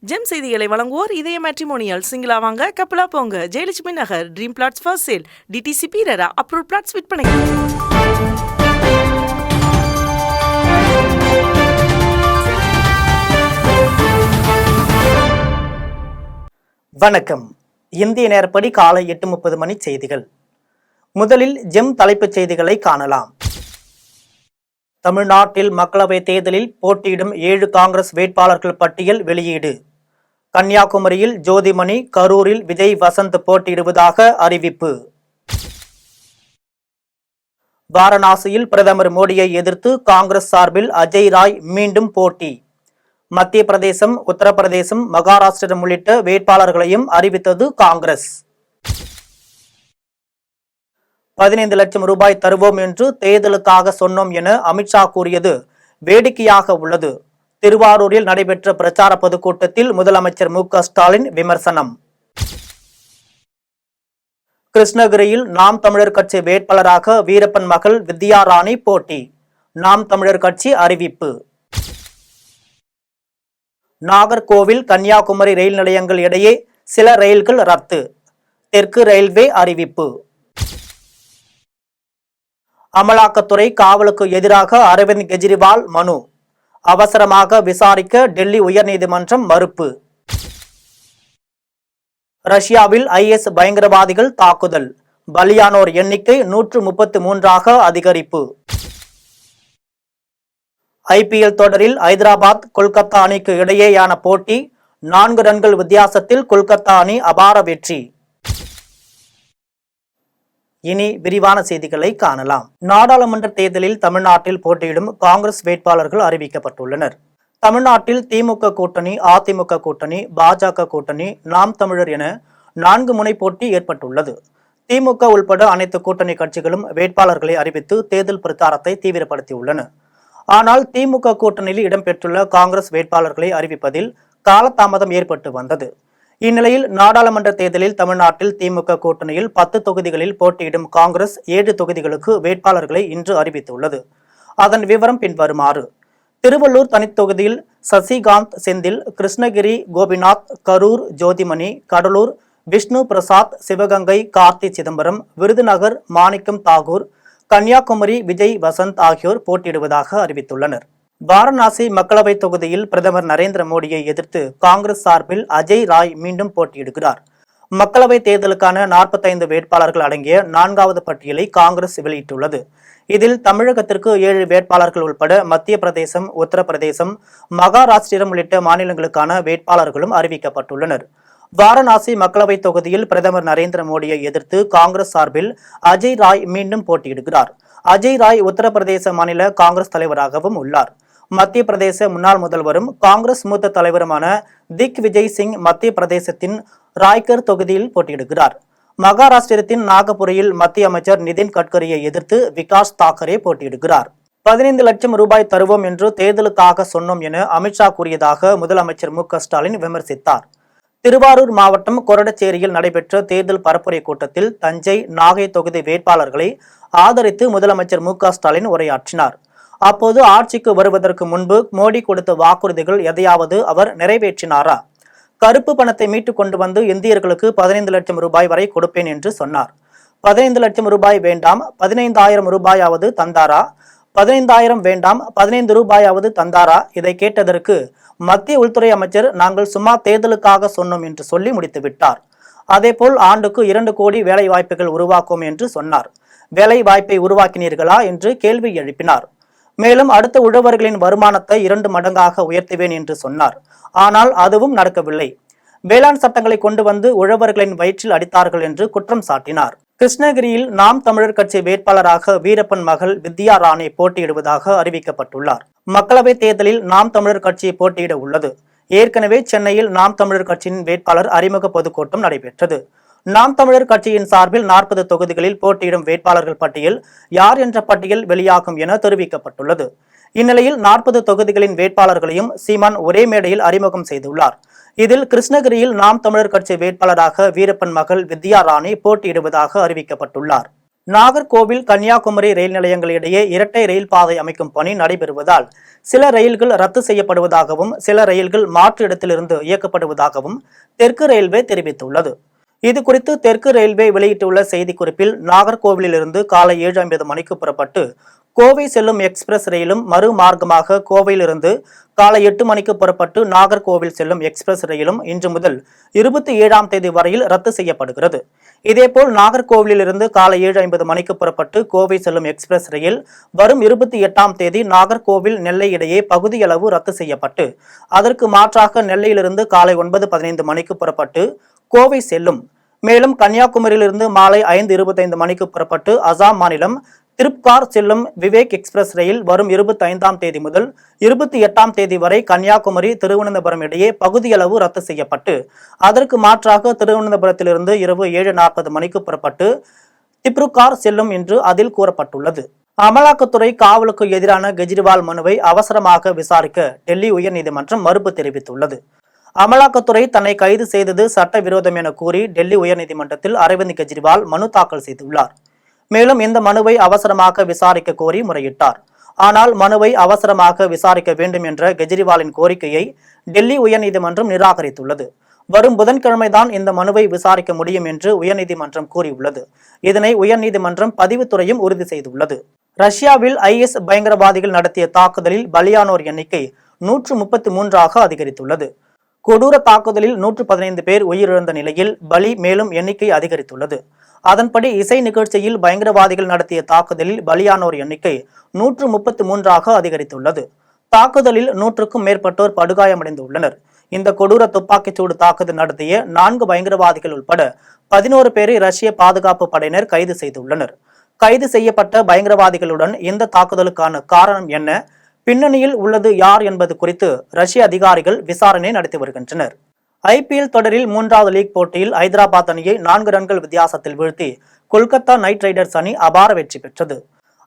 GeM செய்திகளை வழங்குவோர் இதய மேட்ரிமோனியல். சிங்கிளா வாங்க, கப்பலா போங்க. Jayalakshmi Nagar, dream flats for sale. DTC பீரரா அப்ரூவ் பிளாட்ஸ் விற்பனை. வணக்கம். இந்திய நேரப்படி காலை 8:30 மணி செய்திகள். முதலில் ஜெம் தலைப்புச் செய்திகளை காணலாம். தமிழ்நாட்டில் மக்களவை தேர்தலில் போட்டியிடும் 7 காங்கிரஸ் வேட்பாளர்கள் பட்டியல் வெளியீடு. கன்னியாகுமரியில் ஜோதிமணி, கரூரில் விஜய் வசந்த் போட்டியிடுவதாக அறிவிப்பு. வாரணாசியில் பிரதமர் மோடியை எதிர்த்து காங்கிரஸ் சார்பில் அஜய் ராய் மீண்டும் போட்டி. மத்திய பிரதேசம், உத்தரப்பிரதேசம், மகாராஷ்டிரம் உள்ளிட்ட வேட்பாளர்களையும் அறிவித்தது காங்கிரஸ். 15 லட்சம் ரூபாய் தருவோம் என்று தேர்தலுக்காக சொன்னோம் என அமித்ஷா கூறியது வேடிக்கையாக உள்ளது. திருவாரூரில் நடைபெற்ற பிரச்சார பொதுக்கூட்டத்தில் முதலமைச்சர் மு.க. ஸ்டாலின் விமர்சனம். கிருஷ்ணகிரியில் நாம் தமிழர் கட்சி வேட்பாளராக வீரப்பன் மகள் வித்யா ராணி போட்டி. நாம் தமிழர் கட்சி அறிவிப்பு. நாகர்கோவில், கன்னியாகுமரி ரயில் நிலையங்கள் இடையே சில ரயில்கள் ரத்து. தெற்கு ரயில்வே அறிவிப்பு. அமலாக்கத்துறை காவலுக்கு எதிராக அரவிந்த் கெஜ்ரிவால் மனு. அவசரமாக விசாரிக்க டெல்லி உயர்நீதிமன்றம் மறுப்பு. ரஷ்யாவில் ஐஎஸ் பயங்கரவாதிகள் தாக்குதல். பலியானோர் எண்ணிக்கை 133ஆக அதிகரிப்பு. ஐபிஎல் தொடரில் ஐதராபாத், கொல்கத்தா அணிக்கு இடையேயான போட்டி 4 ரன்கள் வித்தியாசத்தில் கொல்கத்தா அணி அபார வெற்றி. இனி விரிவான செய்திகளை காணலாம். நாடாளுமன்ற தேர்தலில் தமிழ்நாட்டில் போட்டியிடும் காங்கிரஸ் வேட்பாளர்கள் அறிவிக்கப்பட்டுள்ளனர். தமிழ்நாட்டில் திமுக கூட்டணி, அதிமுக கூட்டணி, பாஜக கூட்டணி, நாம் தமிழர் என 4 முனை போட்டி ஏற்பட்டுள்ளது. திமுக உள்பட அனைத்து கூட்டணி கட்சிகளும் வேட்பாளர்களை அறிவித்து தேர்தல் பிரச்சாரத்தை தீவிரப்படுத்தியுள்ளன. ஆனால் திமுக கூட்டணியில் இடம்பெற்றுள்ள காங்கிரஸ் வேட்பாளர்களை அறிவிப்பதில் காலதாமதம் ஏற்பட்டு வந்தது. இந்நிலையில் நாடாளுமன்ற தேர்தலில் தமிழ்நாட்டில் திமுக கூட்டணியில் 10 தொகுதிகளில் போட்டியிடும் காங்கிரஸ் 7 தொகுதிகளுக்கு வேட்பாளர்களை இன்று அறிவித்துள்ளது. அதன் விவரம் பின்வருமாறு. திருவள்ளூர் தனித்தொகுதியில் சசிகாந்த் செந்தில், கிருஷ்ணகிரி கோபிநாத், கரூர் ஜோதிமணி, கடலூர் விஷ்ணு பிரசாத், சிவகங்கை கார்த்தி சிதம்பரம், விருதுநகர் மாணிக்கம் தாகூர், கன்னியாகுமரி விஜய் வசந்த் ஆகியோர் போட்டியிடுவதாக அறிவித்துள்ளனர். வாரணாசி மக்களவை தொகுதியில் பிரதமர் நரேந்திர மோடியை எதிர்த்து காங்கிரஸ் சார்பில் அஜய் ராய் மீண்டும் போட்டியிடுகிறார். மக்களவை தேர்தலுக்கான 45 வேட்பாளர்கள் அடங்கிய 4வது பட்டியலை காங்கிரஸ் வெளியிட்டுள்ளது. இதில் தமிழகத்திற்கு 7 வேட்பாளர்கள் உட்பட மத்திய பிரதேசம், உத்தரப்பிரதேசம், மகாராஷ்டிரம் உள்ளிட்ட மாநிலங்களுக்கான வேட்பாளர்களும் அறிவிக்கப்பட்டுள்ளனர். வாரணாசி மக்களவை தொகுதியில் பிரதமர் நரேந்திர மோடியை எதிர்த்து காங்கிரஸ் சார்பில் அஜய் ராய் மீண்டும் போட்டியிடுகிறார். அஜய் ராய் உத்தரப்பிரதேச மாநில காங்கிரஸ் தலைவராகவும் உள்ளார். மத்திய பிரதேச முன்னாள் முதல்வரும் காங்கிரஸ் மூத்த தலைவருமான திக் விஜய் சிங் மத்திய பிரதேசத்தின் ராய்கர் தொகுதியில் போட்டியிடுகிறார். மகாராஷ்டிரத்தின் நாகபுரியில் மத்திய அமைச்சர் நிதின் கட்கரியை எதிர்த்து விகாஸ் தாக்கரே போட்டியிடுகிறார். 15 லட்சம் ரூபாய் தருவோம் என்று தேர்தலுக்காக சொன்னோம் என அமித்ஷா கூறியதாக முதலமைச்சர் மு.க. ஸ்டாலின் விமர்சித்தார். திருவாரூர் மாவட்டம் கொரடச்சேரியில் நடைபெற்ற தேர்தல் பரப்புரை கூட்டத்தில் தஞ்சை, நாகை தொகுதி வேட்பாளர்களை ஆதரித்து முதலமைச்சர் மு.க. ஸ்டாலின் உரையாற்றினார். அப்போது ஆட்சிக்கு வருவதற்கு முன்பு மோடி கொடுத்த வாக்குறுதிகள் எதையாவது அவர் நிறைவேற்றினாரா? கருப்பு பணத்தை மீட்டுக் கொண்டு வந்து இந்தியர்களுக்கு 15 லட்சம் ரூபாய் வரை கொடுப்பேன் என்று சொன்னார். 15 லட்சம் ரூபாய் வேண்டாம், 15,000 ரூபாயாவது தந்தாரா? 15,000 வேண்டாம், 15 ரூபாயாவது தந்தாரா? இதை கேட்டதற்கு மத்திய உள்துறை அமைச்சர் நாங்கள் சும்மா தேர்தலுக்காக சொன்னோம் என்று சொல்லி முடித்து விட்டார். அதேபோல் ஆண்டுக்கு 2 கோடி வேலை வாய்ப்புகள் உருவாக்கும் என்று சொன்னார். வேலை வாய்ப்பை உருவாக்கினீர்களா என்று கேள்வி எழுப்பினார். மேலும் அடுத்த உழவர்களின் வருமானத்தை 2 மடங்காக உயர்த்துவேன் என்று சொன்னார். ஆனால் அதுவும் நடக்கவில்லை. வேளாண் சட்டங்களை கொண்டு வந்து உழவர்களின் வயிற்றில் அடித்தார்கள் என்று குற்றம் சாட்டினார். கிருஷ்ணகிரியில் நாம் தமிழர் கட்சி வேட்பாளராக வீரப்பன் மகள் வித்யா ராணி போட்டியிடுவதாக அறிவிக்கப்பட்டுள்ளார். மக்களவை தேர்தலில் நாம் தமிழர் கட்சி போட்டியிட உள்ளது. ஏற்கனவே சென்னையில் நாம் தமிழர் கட்சியின் வேட்பாளர் அறிமுக பொதுக்கூட்டம் நடைபெற்றது. நாம் தமிழர் கட்சியின் சார்பில் 40 தொகுதிகளில் போட்டியிடும் வேட்பாளர்கள் பட்டியல் யார் என்ற பட்டியல் வெளியாகும் என தெரிவிக்கப்பட்டுள்ளது. இந்நிலையில் 40 தொகுதிகளின் வேட்பாளர்களையும் சீமான் ஒரே மேடையில் அறிமுகம் செய்துள்ளார். இதில் கிருஷ்ணகிரியில் நாம் தமிழர் கட்சி வேட்பாளராக வீரப்பன் மகள் வித்யா ராணி போட்டியிடுவதாக அறிவிக்கப்பட்டுள்ளார். நாகர்கோவில் கன்னியாகுமரி ரயில் நிலையங்களிடையே இரட்டை ரயில் பாதை அமைக்கும் பணி நடைபெறுவதால் சில ரயில்கள் ரத்து செய்யப்படுவதாகவும் சில ரயில்கள் மாற்று இடத்திலிருந்து இயக்கப்படுவதாகவும் தெற்கு ரயில்வே தெரிவித்துள்ளது. இதுகுறித்து தெற்கு ரயில்வே வெளியிட்டுள்ள செய்திக்குறிப்பில் நாகர்கோவிலிருந்து காலை 7:50 மணிக்கு புறப்பட்டு கோவை செல்லும் எக்ஸ்பிரஸ் ரயிலும் மறுமார்க்கமாக கோவையிலிருந்து காலை 8 மணிக்கு புறப்பட்டு நாகர்கோவில் செல்லும் எக்ஸ்பிரஸ் ரயிலும் இன்று முதல் 27ஆம் தேதி வரையில் ரத்து செய்யப்படுகிறது. இதேபோல் நாகர்கோவிலிருந்து காலை 7:50 மணிக்கு புறப்பட்டு கோவை செல்லும் எக்ஸ்பிரஸ் ரயில் வரும் 28ஆம் தேதி நாகர்கோவில் நெல்லை இடையே பகுதியளவு ரத்து செய்யப்பட்டு அதற்கு மாற்றாக நெல்லையிலிருந்து காலை 9:15 மணிக்கு புறப்பட்டு கோவை செல்லும். மேலும் கன்னியாகுமரியிலிருந்து மாலை 5:25 மணிக்கு புறப்பட்டு அசாம் மாநிலம் திருப்கார் செல்லும் விவேக் எக்ஸ்பிரஸ் ரயில் வரும் 25ஆம் தேதி முதல் 28ஆம் தேதி வரை கன்னியாகுமரி திருவனந்தபுரம் இடையே பகுதியளவு ரத்து செய்யப்பட்டு அதற்கு மாற்றாக திருவனந்தபுரத்திலிருந்து இரவு 7:40 மணிக்கு புறப்பட்டு திப்ருகார் செல்லும் என்று அதில் கூறப்பட்டுள்ளது. அமலாக்கத்துறை காவலுக்கு எதிரான கெஜ்ரிவால் மனுவை அவசரமாக விசாரிக்க டெல்லி உயர்நீதிமன்றம் மறுப்பு தெரிவித்துள்ளது. அமலாக்கத்துறை தன்னை கைது செய்தது சட்டவிரோதம் என கூறி டெல்லி உயர்நீதிமன்றத்தில் அரவிந்த் கெஜ்ரிவால் மனு தாக்கல் செய்துள்ளார். மேலும் இந்த மனுவை அவசரமாக விசாரிக்க கோரி முறையிட்டார். ஆனால் மனுவை அவசரமாக விசாரிக்க வேண்டும் என்ற கெஜ்ரிவாலின் கோரிக்கையை டெல்லி உயர்நீதிமன்றம் நிராகரித்துள்ளது. வரும் புதன்கிழமைதான் இந்த மனுவை விசாரிக்க முடியும் என்று உயர்நீதிமன்றம் கூறியுள்ளது. இதனை உயர்நீதிமன்றம் பதிவுத்துறையும் உறுதி செய்துள்ளது. ரஷ்யாவில் IS பயங்கரவாதிகள் நடத்திய தாக்குதலில் பலியானோர் எண்ணிக்கை 133ஆக அதிகரித்துள்ளது. கொடூர தாக்குதலில் 115 பேர் உயிரிழந்த நிலையில் பலி மேலும் எண்ணிக்கை அதிகரித்துள்ளது. அதன்படி இசை நிகழ்ச்சியில் பயங்கரவாதிகள் நடத்திய தாக்குதலில் பலியானோர் எண்ணிக்கை 133ஆக அதிகரித்துள்ளது. தாக்குதலில் 100க்கும் மேற்பட்டோர் படுகாயமடைந்துள்ளனர். இந்த கொடூர துப்பாக்கிச்சூடு தாக்குதல் நடத்திய 4 பயங்கரவாதிகள் உட்பட 11 பேரை ரஷ்ய பாதுகாப்பு படையினர் கைது செய்துள்ளனர். கைது செய்யப்பட்ட பயங்கரவாதிகளுடன் இந்த தாக்குதலுக்கான காரணம் என்ன, பின்னணியில் உள்ளது யார் என்பது குறித்து ரஷ்ய அதிகாரிகள் விசாரணை நடத்தி வருகின்றனர். IPL தொடரில் 3வது லீக் போட்டியில் ஐதராபாத் அணியை 4 ரன்கள் வித்தியாசத்தில் வீழ்த்தி கொல்கத்தா நைட் ரைடர்ஸ் அணி அபார வெற்றி பெற்றது.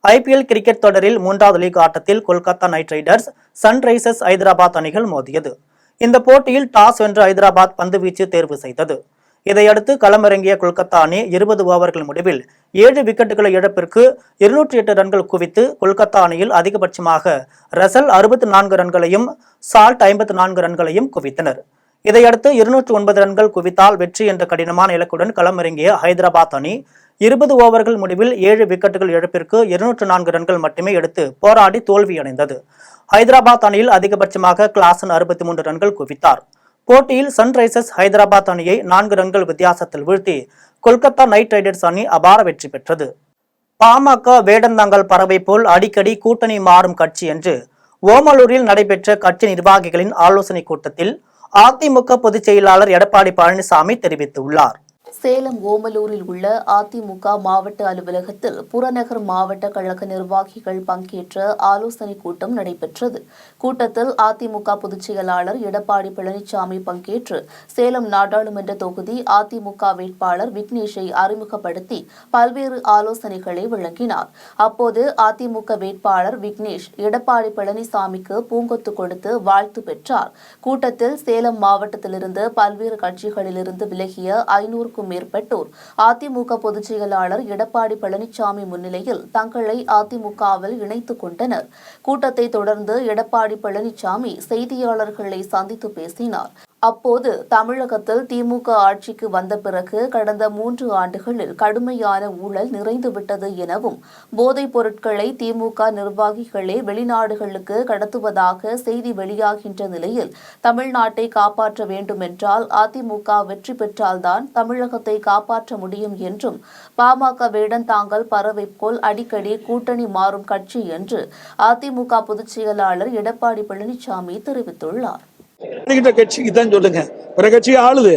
IPL கிரிக்கெட் தொடரில் 3வது லீக் ஆட்டத்தில் Kolkata night Riders Sunrisers Hyderabad அணிகள் மோதியது. இந்த போட்டியில் டாஸ் வென்ற ஐதராபாத் பந்துவீச்சு தேர்வு செய்தது. இதையடுத்து களமிறங்கிய கொல்கத்தா அணி 20 ஓவர்கள் முடிவில் 7 விக்கெட்டுகளை இழப்பிற்கு 208 ரன்கள் குவித்து கொல்கத்தா அணியில் அதிகபட்சமாக ரசல் 64 ரன்களையும் சால்ட் 54 ரன்களையும் குவித்தனர். இதையடுத்து 209 ரன்கள் குவித்தால் வெற்றி என்ற கடினமான இலக்குடன் களமிறங்கிய ஹைதராபாத் அணி 20 ஓவர்கள் முடிவில் 7 விக்கெட்டுகள் இழப்பிற்கு 204 ரன்கள் மட்டுமே எடுத்து போராடி தோல்வியடைந்தது. ஹைதராபாத் அணியில் அதிகபட்சமாக கிளாசன் 63 ரன்கள் குவித்தார். போட்டியில் சன்ரைசர்ஸ் ஹைதராபாத் அணியை 4 ரன்கள் வித்தியாசத்தில் வீழ்த்தி கொல்கத்தா நைட் ரைடர்ஸ் அணி அபார வெற்றி பெற்றது. பாமக வேடந்தாங்கல் பறவை போல் அடிக்கடி கூட்டணி மாறும் கட்சி என்று ஓமலூரில் நடைபெற்ற கட்சி நிர்வாகிகளின் ஆலோசனை கூட்டத்தில் அதிமுக பொதுச் செயலாளர் எடப்பாடி பழனிசாமி தெரிவித்துள்ளார். சேலம் ஓமலூரில் உள்ள அதிமுக மாவட்ட அலுவலகத்தில் புறநகர் மாவட்ட கழக நிர்வாகிகள் பங்கேற்ற ஆலோசனை கூட்டம் நடைபெற்றது. கூட்டத்தில் அதிமுக பொதுச் செயலாளர் எடப்பாடி பழனிசாமி பங்கேற்று சேலம் நாடாளுமன்ற தொகுதி அதிமுக வேட்பாளர் விக்னேஷை அறிமுகப்படுத்தி பல்வேறு ஆலோசனைகளை வழங்கினார். அப்போது அதிமுக வேட்பாளர் விக்னேஷ் எடப்பாடி பழனிசாமிக்கு பூங்கொத்து கொடுத்து வாழ்த்து பெற்றார். கூட்டத்தில் சேலம் மாவட்டத்திலிருந்து பல்வேறு கட்சிகளிலிருந்து விலகிய 500க்கும் மேற்பட்டோர் அதிமுக பொதுச் செயலாளர் எடப்பாடி பழனிசாமி முன்னிலையில் தங்களை அதிமுகவில் இணைத்துக் கொண்டனர். கூட்டத்தை தொடர்ந்து எடப்பாடி பழனிசாமி செய்தியாளர்களை சந்தித்து பேசினார். அப்போது தமிழகத்தில் திமுக ஆட்சிக்கு வந்த பிறகு கடந்த 3 ஆண்டுகளில் கடுமையான ஊழல் நிறைந்துவிட்டது எனவும் போதைப் பொருட்களை திமுக நிர்வாகிகளே வெளிநாடுகளுக்கு கடத்துவதாக செய்தி வெளியாகின்ற நிலையில் தமிழ்நாட்டை காப்பாற்ற வேண்டுமென்றால் அதிமுக வெற்றி பெற்றால்தான் தமிழகத்தை காப்பாற்ற முடியும் என்றும் பாமக வேடந்தாங்கல் பறவை போல் அடிக்கடி கூட்டணி மாறும் கட்சி என்று அதிமுக பொதுச் செயலாளர் எடப்பாடி பழனிசாமி தெரிவித்துள்ளார். கட்சிக்கு தான் சொல்லுங்க, பிற கட்சி ஆளுது,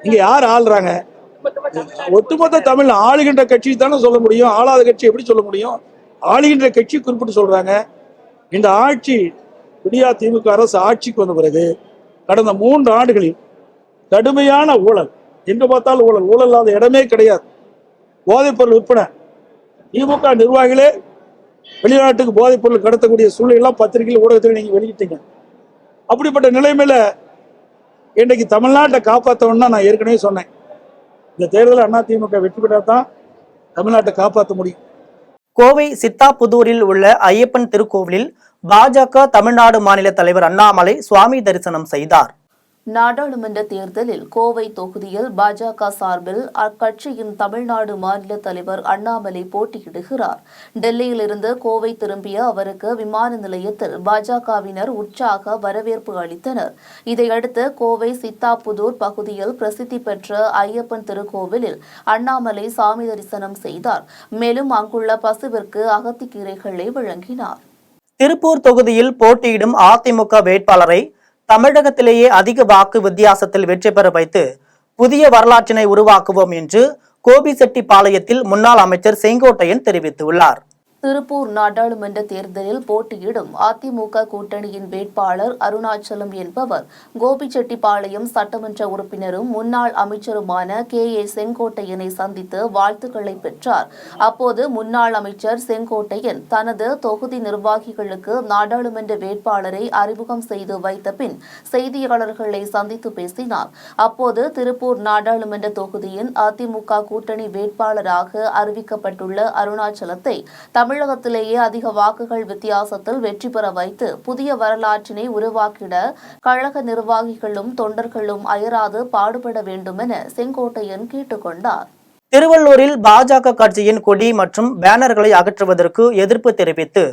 இங்க யார் ஆளுறாங்க? ஒட்டுமொத்த தமிழ் ஆளுகின்ற கட்சி தானே சொல்ல முடியும், ஆளாத கட்சி எப்படி சொல்ல முடியும்? ஆளுகின்ற கட்சி குறிப்பிட்டு சொல்றாங்க. இந்த ஆட்சி விடியா திமுக அரசு ஆட்சிக்கு வந்த பிறகு கடந்த 3 ஆண்டுகளில் கடுமையான ஊழல், எங்க பார்த்தாலும் ஊழல், ஊழல் இல்லாத இடமே கிடையாது. போதைப் பொருள் விற்பனை, திமுக நிர்வாகிகளே வெளிநாட்டுக்கு போதைப் பொருள் கடத்தக்கூடிய சூழ்நிலை பத்திரிகையில் ஊடகத்தில் நீங்க வெளியிட்டீங்க. அப்படிப்பட்ட நிலைமையில இன்றைக்கு தமிழ்நாட்டை காப்பாற்றணும்னா நான் ஏற்கனவே சொன்னேன், இந்த தேர்தலில் அதிமுக வெற்றி பெற்றாதான் தமிழ்நாட்டை காப்பாற்ற முடியும். கோவை சித்தாபுதூரில் உள்ள ஐயப்பன் திருக்கோவிலில் பாஜக தமிழ்நாடு மாநில தலைவர் அண்ணாமலை சுவாமி தரிசனம் செய்தார். நாடாளுமன்ற தேர்தலில் கோவை தொகுதியில் பாஜக சார்பில் அக்கட்சியின் தமிழ்நாடு மாநில தலைவர் அண்ணாமலை போட்டியிடுகிறார். டெல்லியிலிருந்து கோவை திரும்பிய அவருக்கு விமான நிலையத்தில் பாஜகவினர் உற்சாக வரவேற்பு அளித்தனர். இதையடுத்து கோவை சித்தாபுதூர் பகுதியில் பிரசித்தி பெற்ற ஐயப்பன் திருக்கோவிலில் அண்ணாமலை சாமி தரிசனம் செய்தார். மேலும் அங்குள்ள பசுவிற்கு அகத்திக்கீரைகளை வழங்கினார். திருப்பூர் தொகுதியில் போட்டியிடும் அதிமுக வேட்பாளரை தமிழகத்திலேயே அதிக வாக்கு வித்தியாசத்தில் வெற்றி பெற வைத்து புதிய வரலாற்றினை உருவாக்குவோம் என்று கோபிச்செட்டிப்பாளையத்தில் முன்னாள் அமைச்சர் செங்கோட்டையன் தெரிவித்துள்ளார். திருப்பூர் நாடாளுமன்ற தேர்தலில் போட்டியிடும் அதிமுக கூட்டணியின் வேட்பாளர் அருணாச்சலம் என்பவர் கோபிச்செட்டிப்பாளையம் சட்டமன்ற உறுப்பினரும் முன்னாள் அமைச்சருமான KA செங்கோட்டையனை சந்தித்து வாழ்த்துக்களை பெற்றார். அப்போது முன்னாள் அமைச்சர் செங்கோட்டையன் தனது தொகுதி நிர்வாகிகளுக்கு நாடாளுமன்ற வேட்பாளரை அறிமுகம் செய்து வைத்த பின் செய்தியாளர்களை சந்தித்து பேசினார். அப்போது திருப்பூர் நாடாளுமன்ற தொகுதியின் அதிமுக கூட்டணி வேட்பாளராக அறிவிக்கப்பட்டுள்ள அருணாச்சலத்தை தமிழகத்திலேயே அதிக வாக்குகள் வித்தியாசத்தில் வெற்றி பெற வைத்து புதிய வரலாற்றினை உருவாக்கிட கழக நிர்வாகிகளும் தொண்டர்களும் அயராது பாடுபட வேண்டுமென செங்கோட்டையன் கேட்டுக்கொண்டார். திருவள்ளூரில் பாஜக கட்சியின் கொடி மற்றும் பேனர்களை அகற்றுவதற்கு எதிர்ப்பு தெரிவித்து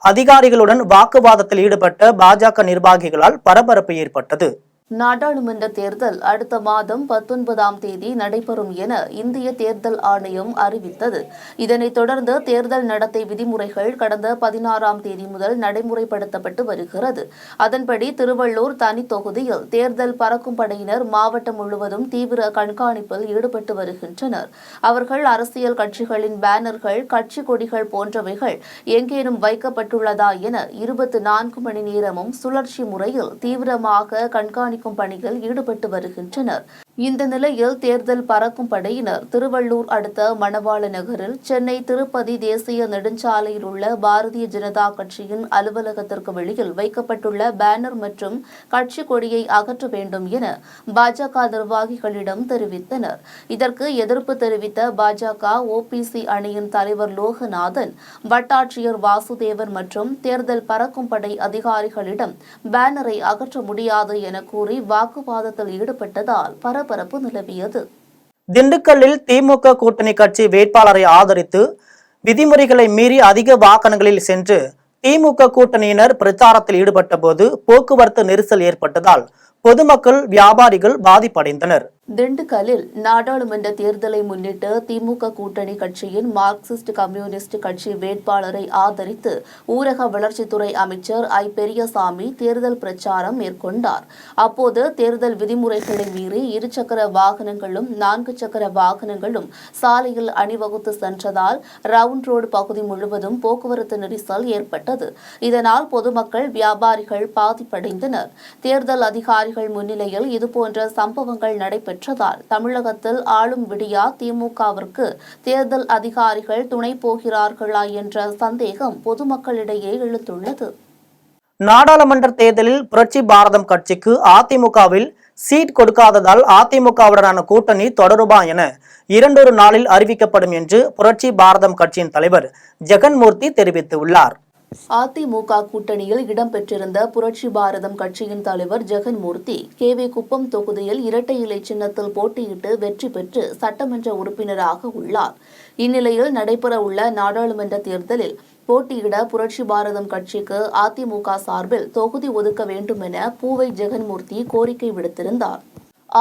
அதிகாரிகளுடன் வாக்குவாதத்தில் ஈடுபட்ட பாஜக நிர்வாகிகளால் பரபரப்பு ஏற்பட்டது. நாடாளுமன்ற தேர்தல் அடுத்த மாதம் 19ஆம் தேதி நடைபெறும் என இந்திய தேர்தல் ஆணையம் அறிவித்தது. இதனைத் தொடர்ந்து தேர்தல் நடத்தை விதிமுறைகள் கடந்த 16ஆம் தேதி முதல் நடைமுறைப்படுத்தப்பட்டு வருகிறது. அதன்படி திருவள்ளூர் தனி தொகுதியில் தேர்தல் பறக்கும் படையினர் மாவட்டம் முழுவதும் தீவிர கண்காணிப்பில் ஈடுபட்டு வருகின்றனர். அவர்கள் அரசியல் கட்சிகளின் பேனர்கள், கட்சி கொடிகள் போன்றவைகள் எங்கேனும் வைக்கப்பட்டுள்ளதா என 24 மணி நேரமும் சுழற்சி முறையில் தீவிரமாக கண்காணிக்கும் பணியில் ஈடுபட்டு வருகின்றனர். இந்த நிலையில் தேர்தல் பறக்கும் படையினர் திருவள்ளூர் அடுத்த மணவாள நகரில் சென்னை திருப்பதி தேசிய நெடுஞ்சாலையில் உள்ள பாரதிய ஜனதா கட்சியின் அலுவலகத்திற்கு வெளியில் வைக்கப்பட்டுள்ள பேனர் மற்றும் கட்சி கொடியை அகற்ற வேண்டும் என பாஜக நிர்வாகிகளிடம் தெரிவித்தனர். இதற்கு எதிர்ப்பு தெரிவித்த பாஜக OPC அணியின் தலைவர் லோகநாதன், வட்டாட்சியர் வாசுதேவன் மற்றும் தேர்தல் பறக்கும் படை அதிகாரிகளிடம் பேனரை அகற்ற முடியாது என கூறி வாக்குவாதத்தில் ஈடுபட்டதால் பரபரப்பு நிலவியது. திண்டுக்கல்லில் திமுக கூட்டணி கட்சி வேட்பாளரை ஆதரித்து விதிமுறைகளை மீறி அதிக வாகனங்களில் சென்று திமுக கூட்டணியினர் பிரச்சாரத்தில் ஈடுபட்ட போது போக்குவரத்து நெரிசல் ஏற்பட்டதால் பொதுமக்கள், வியாபாரிகள் பாதிப்படைந்தனர். திண்டுக்கல்லில் நாடாளுமன்ற தேர்தலை முன்னிட்டு திமுக கூட்டணி கட்சியின் மார்க்சிஸ்ட் கம்யூனிஸ்ட் கட்சி வேட்பாளரை ஆதரித்து ஊரக வளர்ச்சித்துறை அமைச்சர் பெரியசாமி தேர்தல் பிரச்சாரம் மேற்கொண்டார். அப்போது தேர்தல் விதிமுறைகளை மீறி 2 சக்கர வாகனங்களும் 4 சக்கர வாகனங்களும் சாலையில் அணிவகுத்து சென்றதால் ரவுண்ட் ரோடு பகுதி முழுவதும் போக்குவரத்து நெரிசல் ஏற்பட்டது. இதனால் பொதுமக்கள், வியாபாரிகள் பாதிப்படைந்தனர். தேர்தல் அதிகாரிகள் முன்னிலையில் இதுபோன்ற சம்பவங்கள் நடைபெற்றதால் தமிழகத்தில் ஆளும் விடியா திமுகவிற்கு தேர்தல் அதிகாரிகள் துணை போகிறார்களா என்ற சந்தேகம் பொதுமக்களிடையே எழுந்துள்ளது. நாடாளுமன்ற தேர்தலில் புரட்சி பாரதம் கட்சிக்கு அதிமுகவில் சீட் கொடுக்காததால் அதிமுகவுடனான கூட்டணி தொடருமா என 2 நாளில் அறிவிக்கப்படும் என்று புரட்சி பாரதம் கட்சியின் தலைவர் ஜெகன்மூர்த்தி தெரிவித்துள்ளார். அதிமுக கூட்டணியில் இடம்பெற்றிருந்த புரட்சி பாரதம் கட்சியின் தலைவர் ஜெகன்மூர்த்தி KV குப்பம் தொகுதியில் இரட்டை இலை சின்னத்தில் போட்டியிட்டு வெற்றி பெற்று சட்டமன்ற உறுப்பினராக உள்ளார். இந்நிலையில் நடைபெறவுள்ள நாடாளுமன்ற தேர்தலில் போட்டியிட புரட்சி பாரதம் கட்சிக்கு அதிமுக சார்பில் தொகுதி ஒதுக்க வேண்டும் என பூவை ஜெகன்மூர்த்தி கோரிக்கை விடுத்திருந்தார்.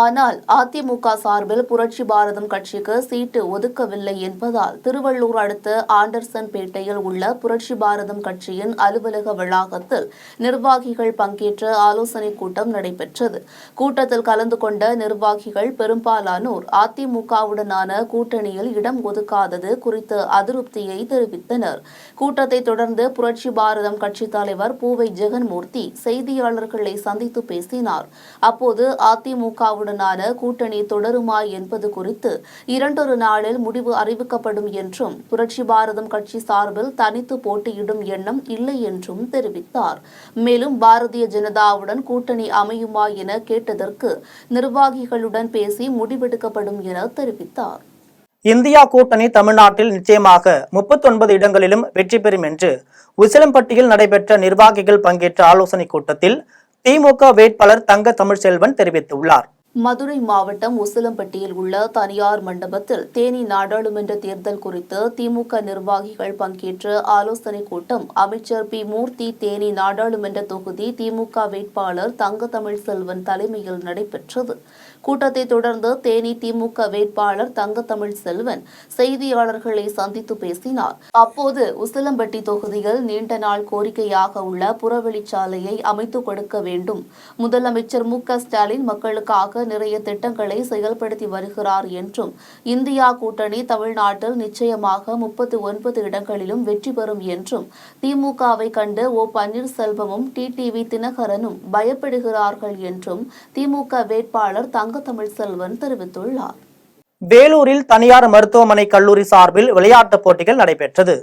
ஆனால் அதிமுக சார்பில் புரட்சி பாரதம் கட்சிக்கு சீட்டு ஒதுக்கவில்லை என்பதால் திருவள்ளூர் அடுத்த ஆண்டர்சன் பேட்டையில் உள்ள புரட்சி பாரதம் கட்சியின் அலுவலக வளாகத்தில் நிர்வாகிகள் பங்கேற்ற ஆலோசனைக் கூட்டம் நடைபெற்றது. கூட்டத்தில் கலந்து கொண்ட நிர்வாகிகள் பெரும்பாலானோர் அதிமுகவுடனான கூட்டணியில் இடம் ஒதுக்காதது குறித்து அதிருப்தியை தெரிவித்தனர். கூட்டத்தை தொடர்ந்து புரட்சி பாரதம் கட்சி தலைவர் பூவை ஜெகன்மூர்த்தி செய்தியாளர்களை சந்தித்து பேசினார். அப்போது அதிமுக கூட்டணி தொடருமா என்பது குறித்து 2 நாளில் முடிவு அறிவிக்கப்படும் என்றும் புரட்சி பாரதம் கட்சி சார்பில் தனித்து போட்டியிடும் எண்ணம் இல்லை என்றும் தெரிவித்தார். மேலும் பாரதிய ஜனதாவுடன் கூட்டணி அமையுமா என கேட்டதற்கு நிர்வாகிகளுடன் பேசி முடிவெடுக்கப்படும் என தெரிவித்தார். இந்தியா கூட்டணி தமிழ்நாட்டில் நிச்சயமாக 39 இடங்களிலும் வெற்றி பெறும் என்று உசிலம்பட்டியில் நடைபெற்ற நிர்வாகிகள் பங்கேற்ற ஆலோசனைக் கூட்டத்தில் திமுக வேட்பாளர் தங்க தமிழ்செல்வன் தெரிவித்துள்ளார். மதுரை மாவட்டம் உசிலம்பட்டியில் உள்ள தனியார் மண்டபத்தில் தேனி நாடாளுமன்ற தேர்தல் குறித்து திமுக நிர்வாகிகள் பங்கேற்ற ஆலோசனைக் கூட்டம் அமைச்சர் பி. மூர்த்தி தேனி நாடாளுமன்ற தொகுதி திமுக வேட்பாளர் தங்க தமிழ்செல்வன் தலைமையில் நடைபெற்றது. கூட்டத்தை தொடர்ந்து தேனி திமுக வேட்பாளர் தங்க தமிழ்செல்வன் செய்தியாளர்களை சந்தித்து பேசினார். அப்போது உசிலம்பட்டி தொகுதியில் நீண்ட நாள் கோரிக்கையாக உள்ள புறவழிச்சாலையை அமைத்துக் கொடுக்க வேண்டும். முதலமைச்சர் மு. ஸ்டாலின் மக்களுக்காக நிறைய திட்டங்களை செயல்படுத்தி வருகிறார் என்றும் இந்தியா கூட்டணி தமிழ்நாட்டில் நிச்சயமாக 39 இடங்களிலும் வெற்றி பெறும் என்றும் திமுகவை கண்டு ஓ. பன்னீர்செல்வமும் டிடிவி தினகரனும் பயப்படுகிறார்கள் என்றும் திமுக வேட்பாளர் தங்க தமிழ்செல்வன் தெரிவித்துள்ளார். வேலூரில் தனியார் மருத்துவமனை கல்லூரி சார்பில் விளையாட்டுப் போட்டிகள் நடைபெற்றது.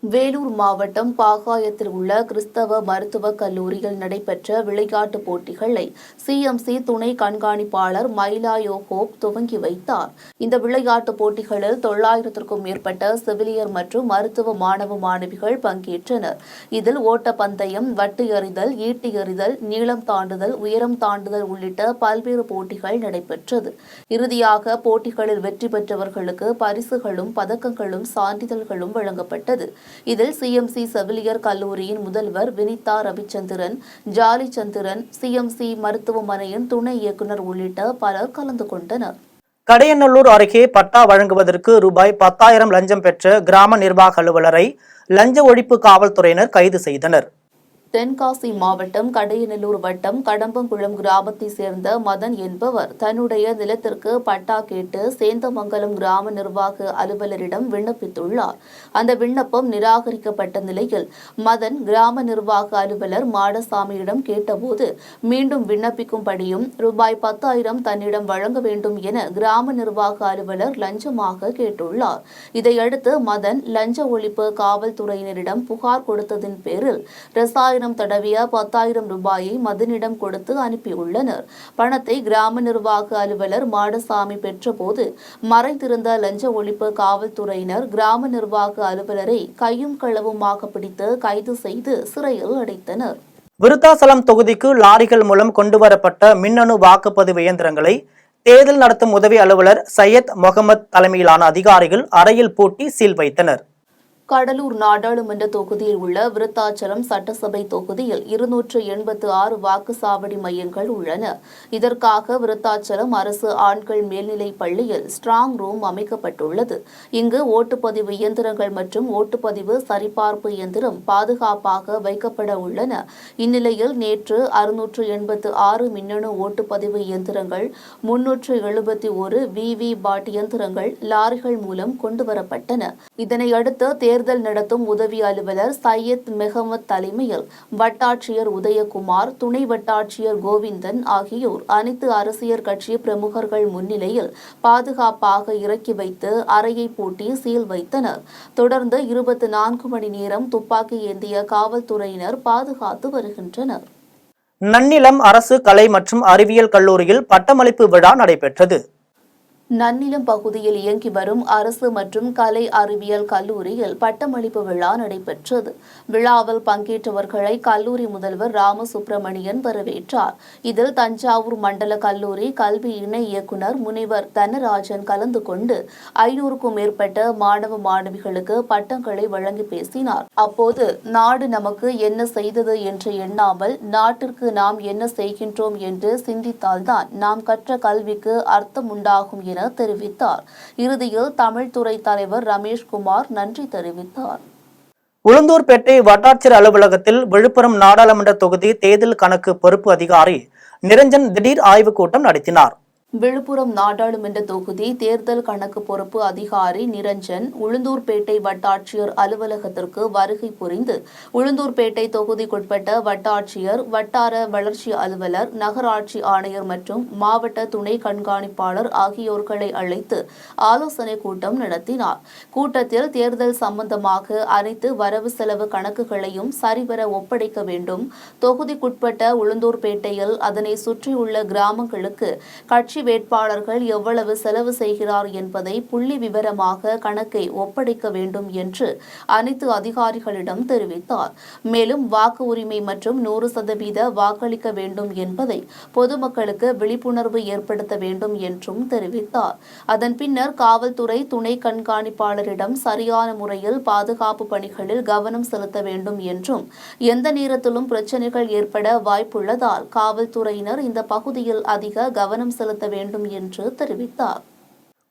வேலூர் மாவட்டம் பாகாயத்தில் உள்ள கிறிஸ்தவ மருத்துவக் கல்லூரியில் நடைபெற்ற விளையாட்டுப் போட்டிகளை சிஎம்சி துணை கண்காணிப்பாளர் மைலாயோ ஹோப் துவங்கி வைத்தார். இந்த விளையாட்டுப் போட்டிகளில் 900க்கும் மேற்பட்ட செவிலியர் மற்றும் மருத்துவ மாணவ மாணவிகள் பங்கேற்றனர். இதில் ஓட்டப்பந்தயம், வட்டு எறிதல், ஈட்டி எறிதல், நீளம் தாண்டுதல், உயரம் தாண்டுதல் உள்ளிட்ட பல்வேறு போட்டிகள் நடைபெற்றது. இறுதியாக போட்டிகளில் வெற்றி பெற்றவர்களுக்கு பரிசுகளும் பதக்கங்களும் சான்றிதழ்களும் வழங்கப்பட்டது. இதில் சிஎம்சி செவிலியர் கல்லூரியின் முதல்வர் வினிதா ரவிச்சந்திரன், ஜாலிச்சந்திரன், சிஎம்சி மருத்துவமனையின் துணை இயக்குநர் உள்ளிட்ட பலர் கலந்து கொண்டனர். கடையநல்லூர் அருகே பட்டா வழங்குவதற்கு ரூபாய் 10,000 லஞ்சம் பெற்ற கிராம நிர்வாக அலுவலரை லஞ்ச ஒழிப்பு காவல்துறையினர் கைது செய்தனர். தென்காசி மாவட்டம் கடையநல்லூர் வட்டம் கடம்பங்குளம் கிராமத்தை சேர்ந்த மதன் என்பவர் தன்னுடைய நிலத்திற்கு பட்டா கேட்டு சேந்தமங்கலம் கிராம நிர்வாக அலுவலரிடம் விண்ணப்பித்துள்ளார். அந்த விண்ணப்பம் நிராகரிக்கப்பட்ட நிலையில் மதன் கிராம நிர்வாக அலுவலர் மாடசாமியிடம் கேட்டபோது மீண்டும் விண்ணப்பிக்கும்படியும் ரூபாய் 10,000 தன்னிடம் வழங்க வேண்டும் என கிராம நிர்வாக அலுவலர் லஞ்சமாக கேட்டுள்ளார். இதையடுத்து மதன் லஞ்ச ஒழிப்பு காவல்துறையினரிடம் புகார் கொடுத்ததின் பேரில் ரசாயன தடவிய 10,000 ரூபாயை மதனிடம் கொடுத்து அனுப்பியுள்ளனர். பணத்தை கிராம நிர்வாக அலுவலர் மாடசாமி பெற்றபோது மறைந்திருந்த லஞ்ச ஒழிப்பு காவல்துறையினர் கிராம நிர்வாக அலுவலரை கையும் களவுமாக பிடித்து கைது செய்து சிறையில் அடைத்தனர். விருத்தாசலம் தொகுதிக்கு லாரிகள் மூலம் கொண்டுவரப்பட்ட மின்னணு வாக்குப்பதிவு இயந்திரங்களை தேர்தல் நடத்தும் உதவி அலுவலர் சையத் முகமது தலைமையிலான அதிகாரிகள் அறையில் பூட்டி சீல் வைத்தனர். கடலூர் நாடாளுமன்ற தொகுதியில் உள்ள விருத்தாச்சலம் சட்டசபை தொகுதியில் 286 வாக்குச்சாவடி மையங்கள் உள்ளன. இதற்காக விருத்தாச்சலம் அரசு ஆண்கள் மேல்நிலைப் பள்ளியில் ஸ்ட்ராங் ரூம் அமைக்கப்பட்டுள்ளது. இங்கு ஓட்டுப்பதிவு இயந்திரங்கள் மற்றும் ஓட்டுப்பதிவு சரிபார்ப்பு இயந்திரம் பாதுகாப்பாக வைக்கப்பட உள்ளன. இந்நிலையில் நேற்று 686 மின்னணு ஓட்டுப்பதிவு இயந்திரங்கள், 371 விவி பாட் இயந்திரங்கள் லாரிகள் மூலம் கொண்டுவரப்பட்டன. இதனையடுத்து தேர்தல் நடத்தும் உதவி அலுவலர் சையத் மெஹமத் தலைமையில் வட்டாட்சியர் உதயகுமார், துணை வட்டாட்சியர் கோவிந்தன் ஆகியோர் அனைத்து அரசியல் கட்சி பிரமுகர்கள் முன்னிலையில் பாதுகாப்பாக இறக்கி வைத்து அறையை பூட்டி சீல் வைத்தனர். தொடர்ந்து 24 மணி நேரம் துப்பாக்கி ஏந்திய காவல்துறையினர் பாதுகாத்து வருகின்றனர். நன்னிலம் அரசு கலை மற்றும் அறிவியல் கல்லூரியில் பட்டமளிப்பு விழா நடைபெற்றது. நன்னிலம் பகுதியில் இயங்கி வரும் அரசு மற்றும் கலை அறிவியல் கல்லூரியில் பட்டமளிப்பு விழா நடைபெற்றது. விழாவில் பங்கேற்றவர்களை கல்லூரி முதல்வர் ராமசுப்பிரமணியன் வரவேற்றார். இதில் தஞ்சாவூர் மண்டல கல்லூரி கல்வி இணை இயக்குநர் முனைவர் தனராஜன் கலந்து கொண்டு 500க்கும் மேற்பட்ட மாணவ மாணவிகளுக்கு பட்டங்களை வழங்கி பேசினார். அப்போது நாடு நமக்கு என்ன செய்தது என்று எண்ணாமல் நாட்டிற்கு நாம் என்ன செய்கின்றோம் என்று சிந்தித்தால்தான் நாம் கற்ற கல்விக்கு அர்த்தம் உண்டாகும் என தெரிவித்தார். இறுதியில் தமிழ் துறை தலைவர் ரமேஷ்குமார் நன்றி தெரிவித்தார். உளுந்தூர்பேட்டை வட்டாட்சியர் அலுவலகத்தில் விழுப்புரம் நாடாளுமன்ற தொகுதி தேர்தல் கணக்கு பொறுப்பு அதிகாரி நிரஞ்சன் திடீர் ஆய்வுக் கூட்டம் நடத்தினார். விழுப்புரம் நாடாளுமன்ற தொகுதி தேர்தல் கணக்கு பொறுப்பு அதிகாரி நிரஞ்சன் உளுந்தூர்பேட்டை வட்டாட்சியர் அலுவலகத்திற்கு வருகை புரிந்து உளுந்தூர்பேட்டை தொகுதிக்குட்பட்ட வட்டாட்சியர், வட்டார வளர்ச்சி அலுவலர், நகராட்சி ஆணையர் மற்றும் மாவட்ட துணை கண்காணிப்பாளர் ஆகியோர்களை அழைத்து ஆலோசனை கூட்டம் நடத்தினார். கூட்டத்தில் தேர்தல் சம்பந்தமாக அனைத்து வரவு செலவு கணக்குகளையும் சரிவர ஒப்படைக்க வேண்டும், தொகுதிக்குட்பட்ட உளுந்தூர்பேட்டையில் அதனை சுற்றியுள்ள கிராமங்களுக்கு கட்சி கட்சி வேட்பாளர்கள் எவ்வளவு செலவு செய்கிறார் என்பதை புள்ளி விவரமாக கணக்கை ஒப்படைக்க வேண்டும் என்று அனைத்து அதிகாரிகளிடம் தெரிவித்தார். மேலும் வாக்கு உரிமை மற்றும் 100% வாக்களிக்க வேண்டும் என்பதை பொதுமக்களுக்கு விழிப்புணர்வு ஏற்படுத்த வேண்டும் என்றும் தெரிவித்தார். அதன் பின்னர் காவல்துறை துணை கண்காணிப்பாளரிடம் சரியான முறையில் பாதுகாப்பு பணிகளில் கவனம் செலுத்த வேண்டும் என்றும் எந்த நேரத்திலும் பிரச்சினைகள் ஏற்பட வாய்ப்புள்ளதால் காவல்துறையினர் இந்த பகுதியில் அதிக கவனம் செலுத்த வேண்டும் என்று தெரிவித்தார்.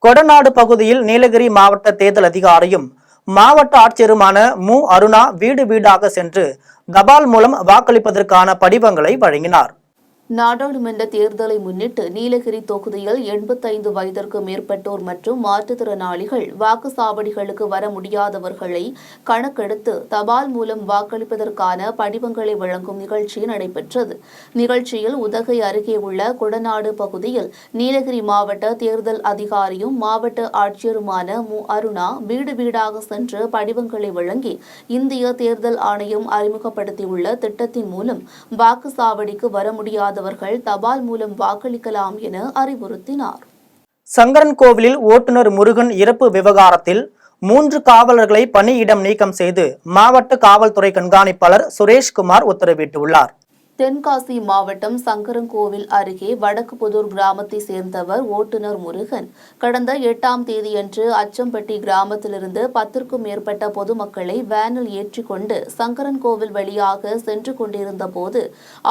கொடநாடு பகுதியில் நீலகிரி மாவட்ட தேர்தல் அதிகாரியும் மாவட்ட ஆட்சியருமான மு. அருணா வீடு வீடாக சென்று தபால் மூலம் வாக்களிப்பதற்கான படிவங்களை வழங்கினார். நாடாளுமன்ற தேர்தலை முன்னிட்டு நீலகிரி தொகுதியில் 85 வயதிற்கு மேற்பட்டோர் மற்றும் மாற்றுத்திறனாளிகள் வாக்குச்சாவடிகளுக்கு வர முடியாதவர்களை கணக்கெடுத்து தபால் மூலம் வாக்களிப்பதற்கான படிவங்களை வழங்கும் நிகழ்ச்சி நடைபெற்றது. நிகழ்ச்சியில் உதகை அருகே உள்ள கொடநாடு பகுதியில் நீலகிரி மாவட்ட தேர்தல் அதிகாரியும் மாவட்ட ஆட்சியருமான மு. அருணா வீடு வீடாக சென்று படிவங்களை வழங்கி இந்திய தேர்தல் ஆணையம் அறிமுகப்படுத்தியுள்ள திட்டத்தின் மூலம் வாக்குச்சாவடிக்கு வர முடியாத தபால் மூலம் வாக்களிக்கலாம் என அறிவுறுத்தினார். சங்கரன் கோவிலில் ஓட்டுநர் முருகன் இறப்பு விவகாரத்தில் 3 காவலர்களை பணியிடம் நீக்கம் செய்து மாவட்ட காவல்துறை கண்காணிப்பாளர் சுரேஷ்குமார் உத்தரவிட்டுள்ளார். தென்காசி மாவட்டம் சங்கரன்கோவில் அருகே வடக்குப்புதூர் கிராமத்தை சேர்ந்தவர் ஓட்டுநர் முருகன் கடந்த 8ஆம் தேதியன்று அச்சம்பட்டி கிராமத்திலிருந்து 10க்கும் மேற்பட்ட பொதுமக்களை வேனில் ஏற்றிக்கொண்டு சங்கரன்கோவில் வழியாக சென்று கொண்டிருந்த போது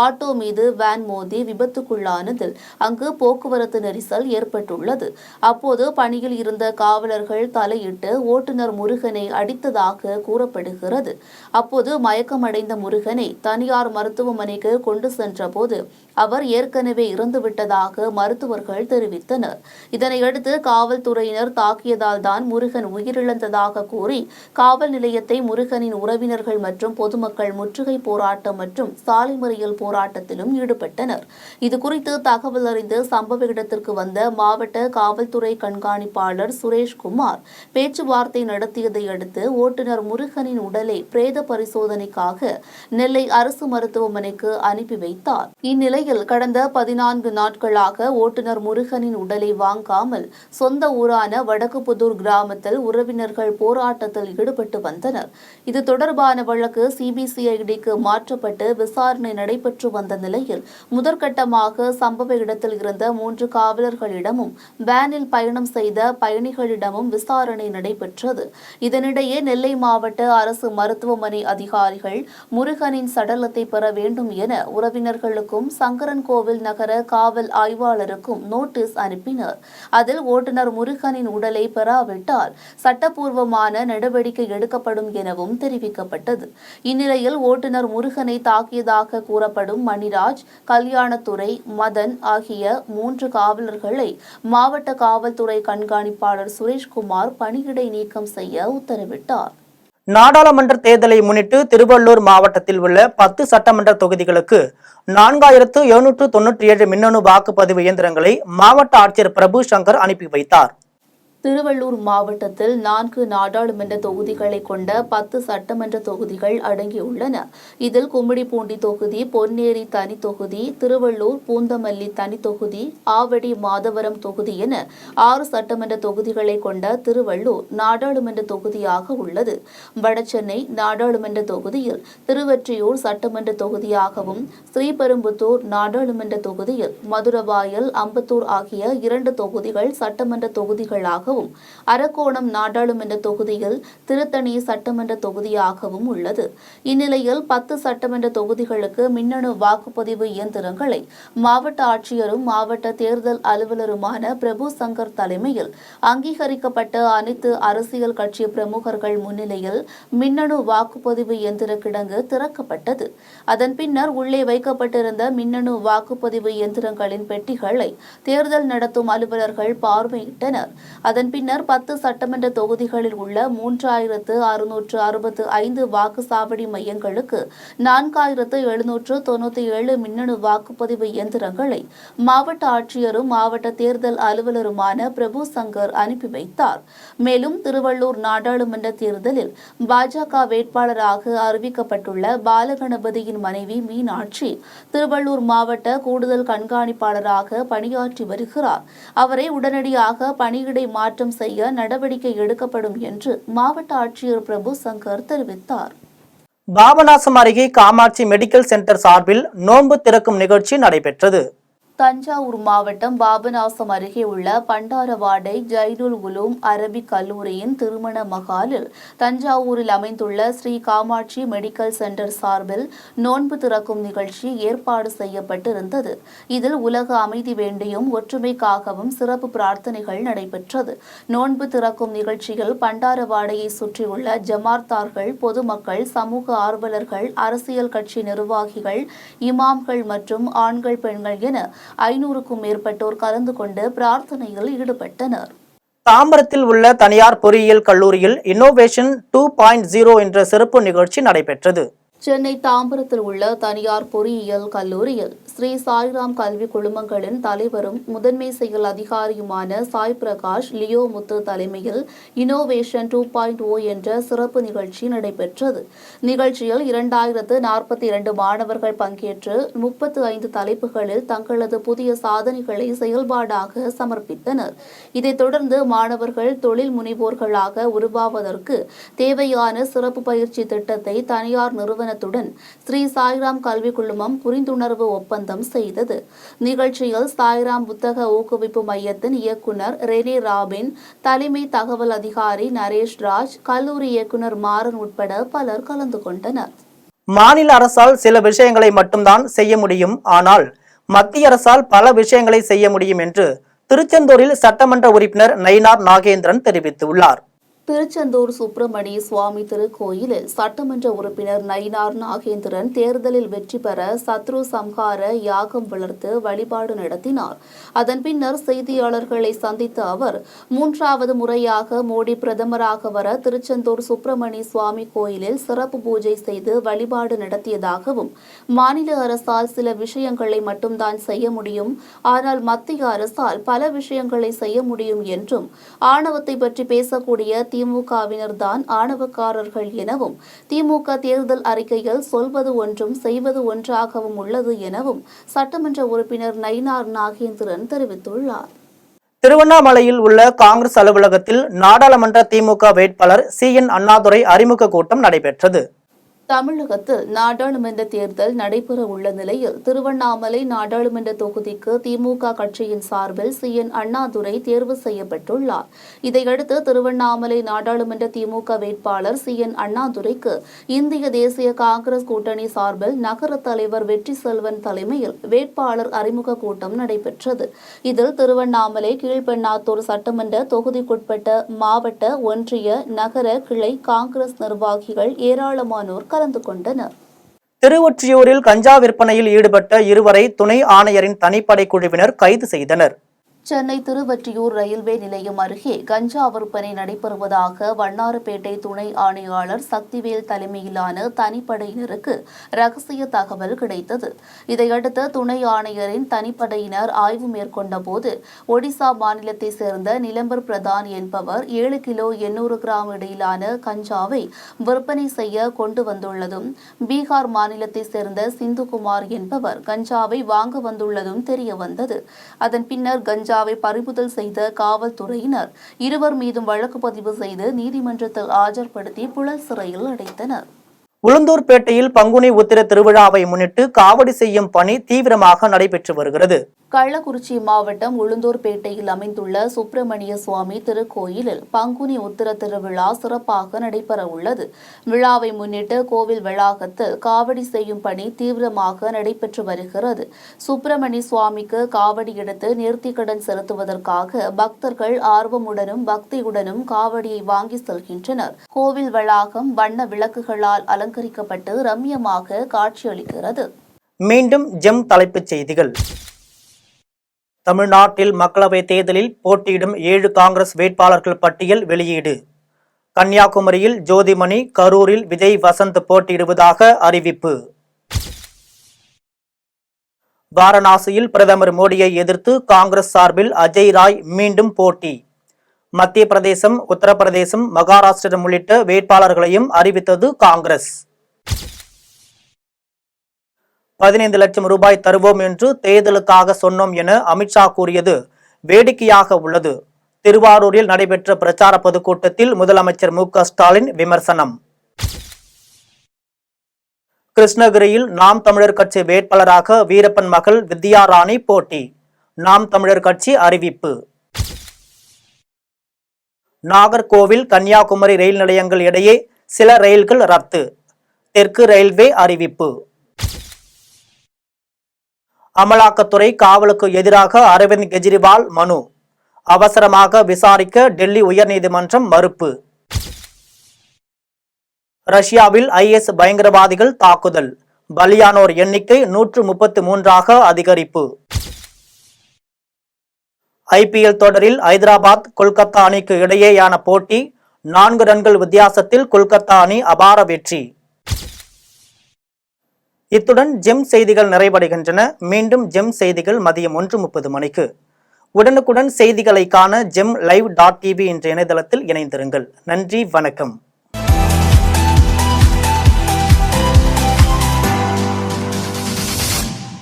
ஆட்டோ மீது வேன் மோதி விபத்துக்குள்ளானதில் அங்கு போக்குவரத்து நெரிசல் ஏற்பட்டுள்ளது. அப்போது பணியில் இருந்த காவலர்கள் தலையிட்டு ஓட்டுநர் முருகனை அடித்ததாக கூறப்படுகிறது. அப்போது மயக்கமடைந்த முருகனை தனியார் மருத்துவமனைக்கு கொண்டு சென்றபோது அவர் ஏற்கனவே இறந்துவிட்டதாக மருத்துவர்கள் தெரிவித்தனர். இதனையடுத்து காவல்துறையினர் தாக்கியதால் தான் முருகன் உயிரிழந்ததாக கூறி காவல் நிலையத்தை முருகனின் உறவினர்கள் மற்றும் பொதுமக்கள் முற்றுகை போராட்டம் மற்றும் சாலை மறியல் போராட்டத்திலும் ஈடுபட்டனர். இதுகுறித்து தகவல் அறிந்து சம்பவ இடத்திற்கு வந்த மாவட்ட காவல்துறை கண்காணிப்பாளர் சுரேஷ்குமார் பேச்சுவார்த்தை நடத்தியதை அடுத்து ஓட்டுநர் முருகனின் உடலை பிரேத பரிசோதனைக்காக நெல்லை அரசு மருத்துவமனைக்கு அனுப்பி வைத்தார். இந்நிலையில் கடந்த 14 நாட்களாக ஓட்டுநர் முருகனின் உடலை வாங்காமல் சொந்த ஊரான வடக்குப்புதூர் கிராமத்தில் உறவினர்கள் போராட்டத்தில் ஈடுபட்டு வந்தனர். இது தொடர்பான வழக்கு சிபிசிஐடிக்கு மாற்றப்பட்டு விசாரணை நடைபெற்று வந்த நிலையில் முதற்கட்டமாக சம்பவ இடத்தில் இருந்த 3 காவலர்களிடமும் வேனில் பயணம் செய்த பயணிகளிடமும் விசாரணை நடைபெற்றது. இதனிடையே நெல்லை மாவட்ட அரசு மருத்துவமனை அதிகாரிகள் முருகனின் சடலத்தை பெற வேண்டும் என உறவினர்களுக்கும் சங்கரன்கோவில் நகர காவல் ஆய்வாளருக்கும் நோட்டீஸ் அனுப்பினர். அதில் ஓட்டுநர் முருகனின் உடலை பெறாவிட்டால் சட்டப்பூர்வமான நடவடிக்கை எடுக்கப்படும் எனவும் தெரிவிக்கப்பட்டது. இந்நிலையில் ஓட்டுநர் முருகனை தாக்கியதாக கூறப்படும் மணிராஜ், கல்யாணத்துறை, மதன் ஆகிய 3 காவலர்களை மாவட்ட காவல்துறை கண்காணிப்பாளர் சுரேஷ்குமார் பணியிடை நீக்கம் செய்ய உத்தரவிட்டார். நாடாளுமன்ற தேர்தலை முன்னிட்டு திருவள்ளூர் மாவட்டத்தில் உள்ள 10 சட்டமன்ற தொகுதிகளுக்கு 4797 மின்னணு வாக்குப்பதிவு இயந்திரங்களை மாவட்ட ஆட்சியர் பிரபு சங்கர் அனுப்பி வைத்தார். திருவள்ளூர் மாவட்டத்தில் 4 நாடாளுமன்ற தொகுதிகளை கொண்ட 10 சட்டமன்ற தொகுதிகள் அடங்கியுள்ளன. இதில் கும்மிடிப்பூண்டி தொகுதி, பொன்னேரி தனி தொகுதி, திருவள்ளூர் பூந்தமல்லி தனி தொகுதி, ஆவடி மாதவரம் தொகுதி என 6 சட்டமன்ற தொகுதிகளை கொண்ட திருவள்ளூர் நாடாளுமன்ற தொகுதியாக உள்ளது. வடசென்னை நாடாளுமன்ற தொகுதியில் திருவொற்றியூர் சட்டமன்ற தொகுதியாகவும், ஸ்ரீபெரும்புத்தூர் நாடாளுமன்ற தொகுதியில் மதுரவாயல், அம்பத்தூர் ஆகிய 2 தொகுதிகள் சட்டமன்ற தொகுதிகளாக, அரக்கோணம் நாடாளுமன்ற தொகுதியில் திருத்தணி சட்டமன்ற தொகுதியாகவும் உள்ளது. இந்நிலையில் 10 சட்டமன்ற தொகுதிகளுக்கு மின்னணு வாக்குப்பதிவு இயந்திரங்களை மாவட்ட ஆட்சியரும் மாவட்ட தேர்தல் அலுவலருமான பிரபு சங்கர் தலைமையில் அங்கீகரிக்கப்பட்ட அனைத்து அரசியல் கட்சி பிரமுகர்கள் முன்னிலையில் மின்னணு வாக்குப்பதிவு இயந்திர கிடங்கு திறக்கப்பட்டது. அதன் பின்னர் உள்ளே வைக்கப்பட்டிருந்த மின்னணு வாக்குப்பதிவு இயந்திரங்களின் பெட்டிகளை தேர்தல் நடத்தும் அலுவலர்கள் பார்வையிட்டனர். அதன் பின்னர் 10 சட்டமன்ற தொகுதிகளில் உள்ள 3665 வாக்குச்சாவடி மையங்களுக்கு 4797 மின்னணு வாக்குப்பதிவு இயந்திரங்களை மாவட்ட ஆட்சியரும் மாவட்ட தேர்தல் அலுவலருமான பிரபு சங்கர் அனுப்பி வைத்தார். மேலும் திருவள்ளூர் நாடாளுமன்ற தேர்தலில் பாஜக வேட்பாளராக அறிவிக்கப்பட்டுள்ள பாலகணபதியின் மனைவி மீனாட்சி திருவள்ளூர் மாவட்ட கூடுதல் கண்காணிப்பாளராக பணியாற்றி வருகிறார். அவரை உடனடியாக பணியிடை மாற்றம் செய்ய நடவடிக்கை எடுக்கப்படும் என்று மாவட்ட ஆட்சியர் பிரபு சங்கர் தெரிவித்தார். பாபநாசம் அருகே காமாட்சி மெடிக்கல் சென்டர் சார்பில் நோன்பு திறக்கும் நிகழ்ச்சி நடைபெற்றது. தஞ்சாவூர் மாவட்டம் பாபநாசம் அருகே உள்ள பண்டாரவாடை ஜைனுல் உலூம் அரபிக் கல்லூரியின் திருமண மகாலில் தஞ்சாவூரில் அமைந்துள்ள ஸ்ரீ காமாட்சி மெடிக்கல் சென்டர் சார்பில் நோன்பு திறக்கும் நிகழ்ச்சி ஏற்பாடு செய்யப்பட்டிருந்தது. இதில் உலக அமைதி வேண்டியும் ஒற்றுமைக்காகவும் சிறப்பு பிரார்த்தனைகள் நடைபெற்றது. நோன்பு திறக்கும் நிகழ்ச்சியில் பண்டாரவாடையை சுற்றியுள்ள ஜமார்த்தார்கள், பொதுமக்கள், சமூக ஆர்வலர்கள், அரசியல் கட்சி நிர்வாகிகள், இமாம்கள் மற்றும் ஆண்கள், பெண்கள் என 500க்கும் மேற்பட்டோர் கலந்து கொண்டு பிரார்த்தனையில் ஈடுபட்டனர். தாம்பரத்தில் உள்ள தனியார் பொறியியல் கல்லூரியில் இன்னோவேஷன் 2.0 என்ற சிறப்பு நிகழ்ச்சி நடைபெற்றது. சென்னை தாம்பரத்தில் உள்ள தனியார் பொறியியல் கல்லூரியில் ஸ்ரீ சாய்ராம் கல்வி குழுமங்களின் தலைவரும் முதன்மை செயல் அதிகாரியுமான சாய் பிரகாஷ் லியோ முத்து தலைமையில் இன்னோவேஷன் 2.0 என்ற சிறப்பு நிகழ்ச்சி நடைபெற்றது. நிகழ்ச்சியில் 2042 மாணவர்கள் பங்கேற்று 35 தலைப்புகளில் தங்களது புதிய சாதனைகளை செயல்பாடாக சமர்ப்பித்தனர். இதைத் தொடர்ந்து மாணவர்கள் தொழில் முனைவோர்களாக உருவாவதற்கு தேவையான சிறப்பு பயிற்சி திட்டத்தை தனியார் நிறுவனத்துடன் ஸ்ரீ சாய்ராம் கல்வி குழுமம் புரிந்துணர்வு ஒப்பந்தம் செய்தது. நிகழ்ச்சியில் சாய்ராம் புத்தக ஊக்குவிப்பு மையத்தின் இயக்குனர் ரெனே ராபின், தலைமை தகவல் அதிகாரி நரேஷ் ராஜ், கல்லூரி இயக்குனர் மாறன் உட்பட பலர் கலந்து கொண்டனர். மாநில அரசால் சில விஷயங்களை மட்டும்தான் செய்ய முடியும், ஆனால் மத்திய அரசால் பல விஷயங்களை செய்ய முடியும் என்று திருச்செந்தூரில் சட்டமன்ற உறுப்பினர் நயினார் நாகேந்திரன் தெரிவித்துள்ளார். திருச்செந்தூர் சுப்பிரமணிய சுவாமி திருக்கோயிலில் சட்டமன்ற உறுப்பினர் நயினார் நாகேந்திரன் தேர்தலில் வெற்றி பெற சத்ரு சம்ஹார யாகம் வளர்த்து வழிபாடு நடத்தினார். அதன் பின்னர் செய்தியாளர்களை சந்தித்த அவர் 3வது முறையாக மோடி பிரதமராக வர திருச்செந்தூர் சுப்பிரமணிய சுவாமி கோயிலில் சிறப்பு பூஜை செய்து வழிபாடு நடத்தியதாகவும், மாநில அரசால் சில விஷயங்களை மட்டும்தான் செய்ய முடியும், ஆனால் மத்திய அரசால் பல விஷயங்களை செய்ய முடியும் என்றும், ஆணவத்தை பற்றி பேசக்கூடிய திமுகவினர் தான் ஆணவக்காரர்கள் எனவும், திமுக தேர்தல் அறிக்கையில் சொல்வது ஒன்றும் செய்வது ஒன்றாகவும் உள்ளது எனவும் சட்டமன்ற உறுப்பினர் நயினார் நாகேந்திரன் தெரிவித்துள்ளார். திருவண்ணாமலையில் உள்ள காங்கிரஸ் அலுவலகத்தில் நாடாளுமன்ற திமுக வேட்பாளர் CN அண்ணாதுரை அறிமுக கூட்டம் நடைபெற்றது. தமிழகத்தில் நாடாளுமன்ற தேர்தல் நடைபெற உள்ள நிலையில் திருவண்ணாமலை நாடாளுமன்ற தொகுதிக்கு திமுக கட்சியின் சார்பில் CN அண்ணாதுரை தேர்வு செய்யப்பட்டுள்ளார். இதையடுத்து திருவண்ணாமலை நாடாளுமன்ற திமுக வேட்பாளர் CN அண்ணாதுரைக்கு இந்திய தேசிய காங்கிரஸ் கூட்டணி சார்பில் நகர தலைவர் வெற்றி செல்வன் தலைமையில் வேட்பாளர் அறிமுக கூட்டம் நடைபெற்றது. இதில் திருவண்ணாமலை கீழ்பெண்ணாத்தூர் சட்டமன்ற தொகுதிக்குட்பட்ட மாவட்ட, ஒன்றிய, நகர, கிளை காங்கிரஸ் நிர்வாகிகள் ஏராளமானோர் கலந்து கொண்டனர். திருவொற்றியூரில் கஞ்சா விற்பனையில் ஈடுபட்ட 2வரை துணை ஆணையரின் தனிப்படை குழுவினர் கைது செய்தனர். சென்னை திருவொற்றியூர் ரயில்வே நிலையம் அருகே கஞ்சா விற்பனை நடைபெறுவதாக வண்ணாரப்பேட்டை துணை ஆணையாளர் சக்திவேல் தலைமையிலான தனிப்படையினருக்கு ரகசிய தகவல் கிடைத்தது. இதையடுத்து துணை ஆணையரின் தனிப்படையினர் ஆய்வு மேற்கொண்ட போது ஒடிசா மாநிலத்தைச் சேர்ந்த நிலம்பர் பிரதான் என்பவர் 7 கிலோ 800 கிராம் இடையிலான கஞ்சாவை விற்பனை செய்ய கொண்டு வந்துள்ளதும், பீகார் மாநிலத்தைச் சேர்ந்த சிந்துகுமார் என்பவர் கஞ்சாவை வாங்க வந்துள்ளதும் தெரியவந்தது. அதன் பின்னர் கஞ்சாவை பறிமுதல் செய்த காவல்துறையினர் 2 மீதும் வழக்கு பதிவு செய்து நீதிமன்றத்தில் ஆஜர்படுத்தி புழல் சிறையில் அடைத்தனர். உளுந்தூர்பேட்டையில் பங்குனி உத்திர திருவிழாவை முன்னிட்டு காவடி செய்யும் பணி தீவிரமாக நடைபெற்று வருகிறது. கள்ளக்குறிச்சி மாவட்டம் உளுந்தூர்பேட்டையில் அமைந்துள்ள சுப்பிரமணிய சுவாமி திருக்கோயிலில் பங்குனி உத்திர திருவிழா சிறப்பாக நடைபெற உள்ளது. விழாவை முன்னிட்டு கோவில் வளாகத்தில் காவடி செய்யும் பணி தீவிரமாக நடைபெற்று வருகிறது. சுப்பிரமணிய சுவாமிக்கு காவடி எடுத்து நேர்த்திக்கடன் செலுத்துவதற்காக பக்தர்கள் ஆர்வமுடனும் பக்தியுடனும் காவடியை வாங்கி செல்கின்றனர். கோவில் வளாகம் வண்ண விளக்குகளால் அலங்கரிக்கப்பட்டு ரம்யமாக காட்சியளிக்கிறது. மீண்டும் ஜெம் தலைப்புச் செய்திகள். தமிழ்நாட்டில் மக்களவைத் தேர்தலில் போட்டியிடும் 7 காங்கிரஸ் வேட்பாளர்கள் பட்டியல் வெளியீடு. கன்னியாகுமரியில் ஜோதிமணி, கரூரில் விஜய் வசந்த் போட்டியிடுவதாக அறிவிப்பு. வாரணாசியில் பிரதமர் மோடியை எதிர்த்து காங்கிரஸ் சார்பில் அஜய் ராய் மீண்டும் போட்டி. மத்திய பிரதேசம், உத்தரப்பிரதேசம், மகாராஷ்டிரம் உள்ளிட்ட வேட்பாளர்களையும் அறிவித்தது காங்கிரஸ். 15 லட்சம் ரூபாய் தருவோம் என்று தேர்தலுக்காக சொன்னோம் என அமித்ஷா கூறியது வேடிக்கையாக உள்ளது. திருவாரூரில் நடைபெற்ற பிரச்சார பொதுக்கூட்டத்தில் முதலமைச்சர் மு.க. ஸ்டாலின் விமர்சனம். கிருஷ்ணகிரியில் நாம் தமிழர் கட்சி வேட்பாளராக வீரப்பன் மகள் வித்யா ராணி போட்டி. நாம் தமிழர் கட்சி அறிவிப்பு. நாகர்கோவில், கன்னியாகுமரி ரயில் நிலையங்கள் இடையே சில ரயில்கள் ரத்து. தெற்கு ரயில்வே அறிவிப்பு. அமலாக்கத்துறை காவலுக்கு எதிராக அரவிந்த் கெஜ்ரிவால் மனு. அவசரமாக விசாரிக்க டெல்லி உயர்நீதிமன்றம் மறுப்பு. ரஷ்யாவில் ஐஎஸ் பயங்கரவாதிகள் தாக்குதல். பலியானோர் எண்ணிக்கை 133ஆக அதிகரிப்பு. ஐபிஎல் தொடரில் ஐதராபாத், கொல்கத்தா அணிக்கு இடையேயான போட்டி 4 ரன்கள் வித்தியாசத்தில் கொல்கத்தா அணி அபார வெற்றி. இத்துடன் ஜெம் செய்திகள் நிறைவடைகின்றன. மீண்டும் ஜெம் செய்திகள் மதியம் 1:30 மணிக்கு. உடனுக்குடன் செய்திகளை காண GemLive.tv என்ற இணையதளத்தில் இணைந்திருங்கள். நன்றி, வணக்கம்.